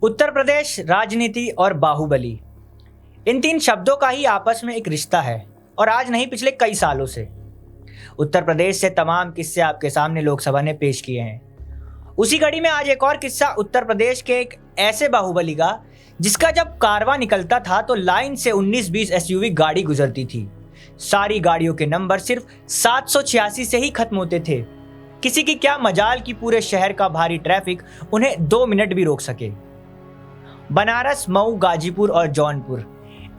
उत्तर प्रदेश, राजनीति और बाहुबली, इन तीन शब्दों का ही आपस में एक रिश्ता है और आज नहीं पिछले कई सालों से। उत्तर प्रदेश से तमाम किस्से आपके सामने लोकसभा ने पेश किए हैं। उसी कड़ी में आज एक और किस्सा उत्तर प्रदेश के एक ऐसे बाहुबली का जिसका जब कारवां निकलता था तो लाइन से 19-20 एसयूवी गाड़ी गुजरती थी। सारी गाड़ियों के नंबर सिर्फ 786 से ही खत्म होते थे। किसी की क्या मजाल कि पूरे शहर का भारी ट्रैफिक उन्हें 2 मिनट भी रोक सके। बनारस, मऊ, गाजीपुर और जौनपुर,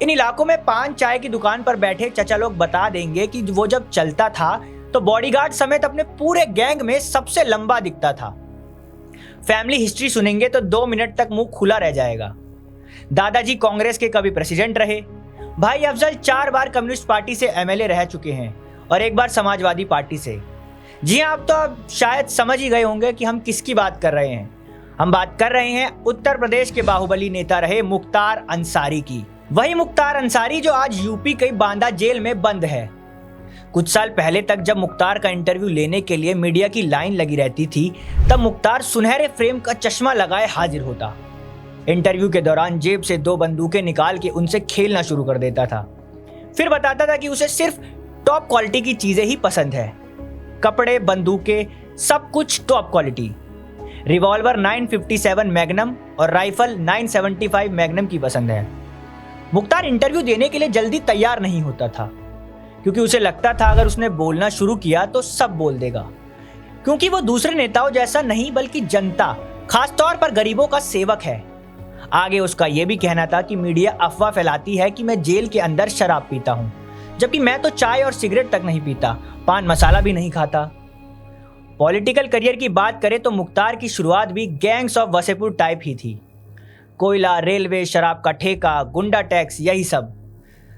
इन इलाकों में पान चाय की दुकान पर बैठे चचा लोग बता देंगे कि वो जब चलता था तो बॉडीगार्ड समेत अपने पूरे गैंग में सबसे लंबा दिखता था। फैमिली हिस्ट्री सुनेंगे तो 2 मिनट तक मुंह खुला रह जाएगा। दादाजी कांग्रेस के कभी प्रेसिडेंट रहे, भाई अफजल 4 बार कम्युनिस्ट पार्टी से एमएलए रह चुके हैं और 1 बार समाजवादी पार्टी से। जी हाँ, आप तो अब शायद समझ ही गए होंगे कि हम किसकी बात कर रहे हैं। हम बात कर रहे हैं उत्तर प्रदेश के बाहुबली नेता रहे मुख्तार अंसारी की। वही मुख्तार अंसारी जो आज यूपी के बांदा जेल में बंद है। कुछ साल पहले तक जब मुख्तार का इंटरव्यू लेने के लिए मीडिया की लाइन लगी रहती थी तब मुख्तार सुनहरे फ्रेम का चश्मा लगाए हाजिर होता। इंटरव्यू के दौरान जेब से 2 बंदूकें निकाल के उनसे खेलना शुरू कर देता था। फिर बताता था कि उसे सिर्फ टॉप क्वालिटी की चीजें ही पसंद है। कपड़े, बंदूकें, सब कुछ टॉप क्वालिटी। रिवॉल्वर 957 मैग्नम और राइफल 975 मैग्नम की पसंद है। मुख्तार इंटरव्यू देने के लिए जल्दी तैयार नहीं होता था क्योंकि उसे लगता था अगर उसने बोलना शुरू किया तो सब बोल देगा, क्योंकि वो दूसरे नेताओं जैसा नहीं बल्कि जनता, खासतौर पर गरीबों का सेवक है। आगे उसका यह भी कहना था कि मीडिया अफवाह फैलाती है कि मैं जेल के अंदर शराब पीता हूं, जबकि मैं तो चाय और सिगरेट तक नहीं पीता, पान मसाला भी नहीं खाता। पॉलिटिकल करियर की बात करें तो मुख्तार की शुरुआत भी गैंग्स ऑफ वसेपुर टाइप ही थी। कोयला, रेलवे, शराब का ठेका, गुंडा टैक्स, यही सब।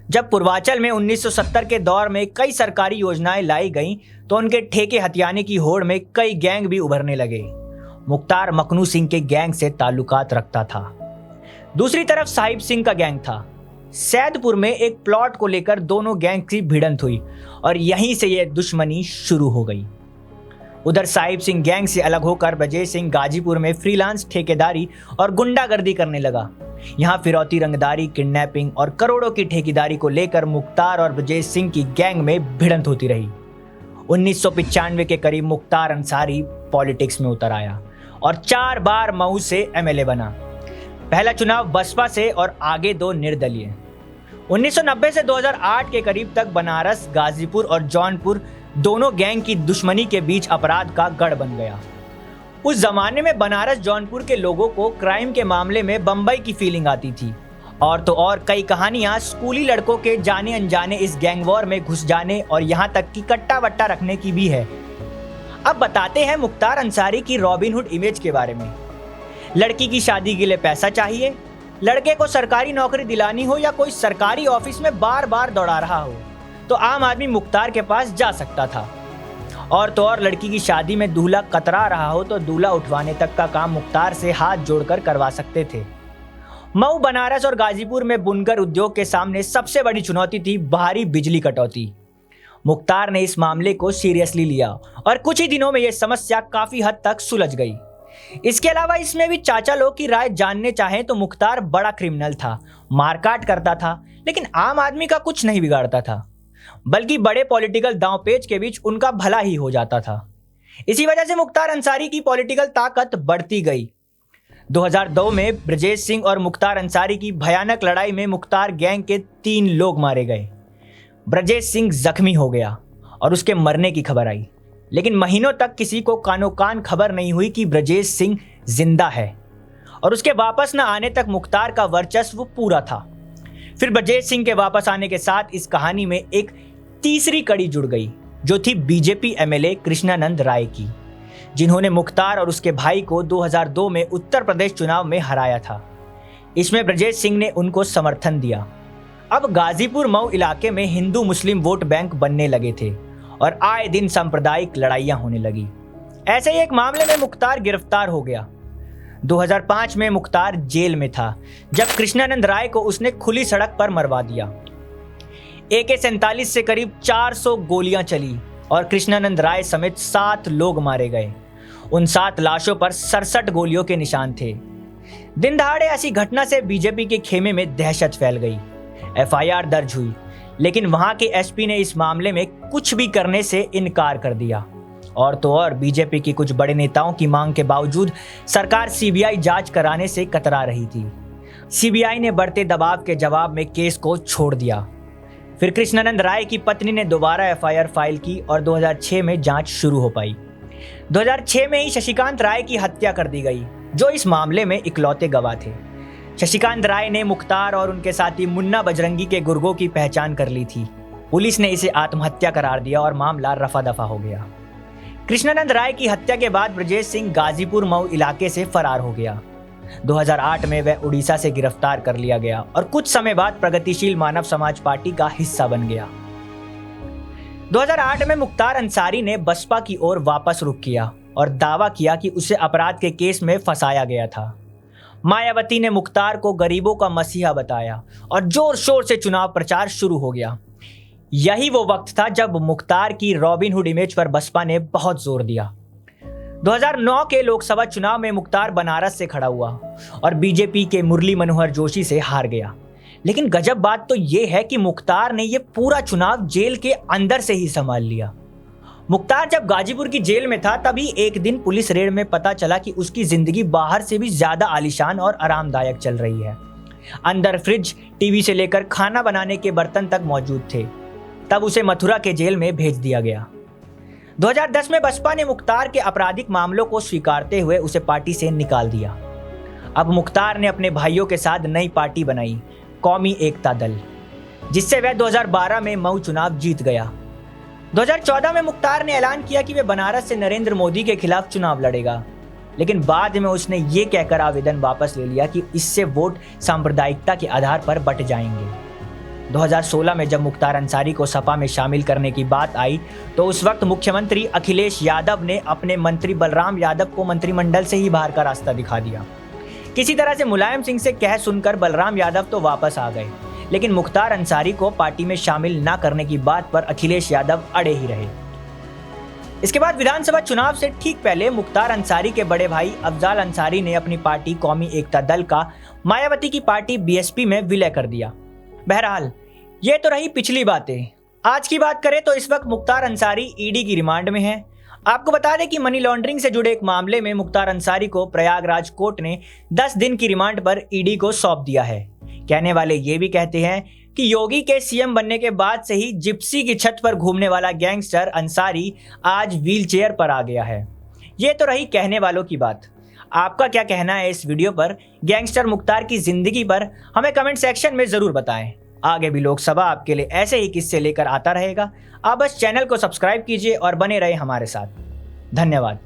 जब पूर्वांचल में 1970 के दौर में कई सरकारी योजनाएं लाई गईं तो उनके ठेके हथियाने की होड़ में कई गैंग भी उभरने लगे। मुख्तार मखनू सिंह के गैंग से ताल्लुकात रखता था। दूसरी तरफ साहिब सिंह का गैंग था। सैदपुर में एक प्लॉट को लेकर दोनों गैंग की भिड़ंत हुई और यहीं से यह दुश्मनी शुरू हो गई। उधर साहिब सिंह गैंग से अलग होकर ब्रजेश सिंह गाजीपुर में फ्रीलांस ठेकेदारी और गुंडागर्दी करने लगा। यहाँ फिरौती, रंगदारी, किडनैपिंग और करोड़ों की ठेकेदारी को लेकर मुख्तार और ब्रजेश सिंह की गैंग में भिड़ंत होती रही। 1995 के करीब मुख्तार अंसारी पॉलिटिक्स में उतर आया और 4 बार मऊ से एमएलए बना। पहला चुनाव बसपा से और आगे 2 निर्दलीय। 1990 से 2008 के करीब तक बनारस, गाजीपुर और जौनपुर दोनों गैंग की दुश्मनी के बीच अपराध का गढ़ बन गया। उस जमाने में बनारस, जौनपुर के लोगों को क्राइम के मामले में बंबई की फीलिंग आती थी। और तो और कई कहानियां स्कूली लड़कों के जाने अनजाने इस गैंग वॉर में घुस जाने और यहां तक कि कट्टा वट्टा रखने की भी है। अब बताते हैं मुख्तार अंसारी की रॉबिनहुड इमेज के बारे में। लड़की की शादी के लिए पैसा चाहिए, लड़के को सरकारी नौकरी दिलानी हो या कोई सरकारी ऑफिस में बार बार दौड़ा रहा हो तो आम आदमी मुख्तार के पास जा सकता था। और तो और लड़की की शादी में दूल्हा कतरा रहा हो तो दूल्हा उठवाने तक का काम मुख्तार से हाथ जोड़कर करवा सकते थे। मऊ, बनारस और गाजीपुर में बुनकर उद्योग के सामने सबसे बड़ी चुनौती थी भारी बिजली कटौती। मुख्तार ने इस मामले को सीरियसली लिया और कुछ ही दिनों में यह समस्या काफी हद तक सुलझ गई। इसके अलावा इसमें भी चाचा लोग की राय जानने चाहें तो मुख्तार बड़ा क्रिमिनल था, मारकाट करता था, लेकिन आम आदमी का कुछ नहीं बिगाड़ता था, बल्कि बड़े पॉलिटिकल दांवपेच के बीच उनका भला ही हो जाता था। इसी वजह से मुख्तार अंसारी की पॉलिटिकल ताकत बढ़ती गई। 2002 में ब्रजेश सिंह और मुख्तार अंसारी की भयानक लड़ाई में मुख्तार गैंग के 3 लोग मारे गए। ब्रजेश सिंह जख्मी हो गया और उसके मरने की खबर आई, लेकिन महीनों तक किसी को कानो कान खबर नहीं हुई कि ब्रजेश सिंह जिंदा है और उसके वापस न आने तक मुख्तार का वर्चस्व पूरा था। फिर ब्रजेश सिंह के वापस आने के साथ इस कहानी में एक तीसरी कड़ी जुड़ गई जो थी बीजेपी एमएलए कृष्णानंद राय की, जिन्होंने मुख्तार और उसके भाई को 2002 में उत्तर प्रदेश चुनाव में हराया था। इसमें ब्रजेश सिंह ने उनको समर्थन दिया। अब गाजीपुर, मऊ इलाके में हिंदू मुस्लिम वोट बैंक बनने लगे थे और आए दिन सांप्रदायिक लड़ाइयां होने लगी। ऐसे ही एक मामले में मुख्तार गिरफ्तार हो गया। 2005 में मुख्तार जेल में था जब कृष्णानंद राय को उसने खुली सड़क पर मरवा दिया। AK-47 से करीब 400 गोलियां चली और कृष्णानंद राय समेत 7 लोग मारे गए। उन 7 लाशों पर 67 गोलियों के निशान थे। दिन दहाड़े ऐसी घटना से बीजेपी के खेमे में दहशत फैल गई। एफआईआर दर्ज हुई, लेकिन वहां के एसपी ने इस मामले में कुछ भी करने से इनकार कर दिया। और तो और बीजेपी की कुछ बड़े नेताओं की मांग के बावजूद सरकार सीबीआई जांच कराने से कतरा रही थी। सीबीआई ने बढ़ते दबाव के जवाब में केस को छोड़ दिया। फिर कृष्णानंद राय की पत्नी ने दोबारा एफआईआर फाइल की और 2006 में जांच शुरू हो पाई। 2006 में ही शशिकांत राय की हत्या कर दी गई, जो इस मामले में इकलौते गवाह थे। शशिकांत राय ने मुख्तार और उनके साथी मुन्ना बजरंगी के गुर्गों की पहचान कर ली थी। पुलिस ने इसे आत्महत्या करार दिया और मामला रफा दफा हो गया। कृष्णानंद राय की हत्या के बाद ब्रजेश सिंह गाजीपुर मऊ इलाके से फरार हो गया। 2008 में वह उड़ीसा से गिरफ्तार कर लिया गया और कुछ समय बाद प्रगतिशील मानव समाज पार्टी का हिस्सा बन गया। 2008 में मुख्तार अंसारी ने बसपा की ओर वापस रुख किया और दावा किया कि उसे अपराध के केस में फंसाया गया था। मायावती ने मुख्तार को गरीबों का मसीहा बताया और जोर शोर से चुनाव प्रचार शुरू हो गया। यही वो वक्त था जब मुख्तार की रॉबिनहुड इमेज पर बसपा ने बहुत जोर दिया। 2009 के लोकसभा चुनाव में मुख्तार बनारस से खड़ा हुआ और बीजेपी के मुरली मनोहर जोशी से हार गया। लेकिन गजब बात तो यह है कि मुख्तार ने यह पूरा चुनाव जेल के अंदर से ही संभाल लिया। मुख्तार जब गाजीपुर की जेल में था, तभी एक दिन पुलिस रेड में पता चला कि उसकी जिंदगी बाहर से भी ज्यादा आलीशान और आरामदायक चल रही है। अंदर फ्रिज, टीवी से लेकर खाना बनाने के बर्तन तक मौजूद थे। तब उसे मथुरा के जेल में भेज दिया गया। 2010 में बसपा ने मुख्तार के आपराधिक मामलों को स्वीकारते हुए उसे पार्टी से निकाल दिया। अब मुख्तार ने अपने भाइयों के साथ नई पार्टी बनाई, कौमी एकता दल, जिससे वह 2012 में मऊ चुनाव जीत गया। 2014 में मुख्तार ने ऐलान किया कि वह बनारस से नरेंद्र मोदी के खिलाफ चुनाव लड़ेगा, लेकिन बाद में उसने ये कहकर आवेदन वापस ले लिया कि इससे वोट सांप्रदायिकता के आधार पर बंट जाएंगे। 2016 में जब मुख्तार अंसारी को सपा में शामिल करने की बात आई, तो उस वक्त मुख्यमंत्री अखिलेश यादव ने अपने मंत्री बलराम यादव को मंत्रिमंडल से ही बाहर का रास्ता दिखा दिया। किसी तरह से मुलायम सिंह से कह सुनकर बलराम यादव तो वापस आ गए, लेकिन मुख्तार अंसारी को पार्टी में शामिल न करने की बात पर अखिलेश यादव अड़े ही रहे। इसके बाद विधानसभा चुनाव से ठीक पहले मुख्तार अंसारी के बड़े भाई अफजाल अंसारी ने अपनी पार्टी कौमी एकता दल का मायावती की पार्टी बीएसपी में विलय कर दिया। बहरहाल ये तो रही पिछली बातें। आज की बात करें तो इस वक्त मुख्तार अंसारी ईडी की रिमांड में है। आपको बता दें कि मनी लॉन्ड्रिंग से जुड़े एक मामले में मुख्तार अंसारी को प्रयागराज कोर्ट ने 10 दिन की रिमांड पर ईडी को सौंप दिया है। कहने वाले ये भी कहते हैं कि योगी के सीएम बनने के बाद से ही जिप्सी की छत पर घूमने वाला गैंगस्टर अंसारी आज व्हीलचेयर पर आ गया है। ये तो रही कहने वालों की बात। आपका क्या कहना है इस वीडियो पर, गैंगस्टर मुख्तार की जिंदगी पर? हमें कमेंट सेक्शन में जरूर बताएं। आगे भी लोकसभा आपके लिए ऐसे ही किस्से लेकर आता रहेगा। आप बस चैनल को सब्सक्राइब कीजिए और बने रहे हमारे साथ। धन्यवाद।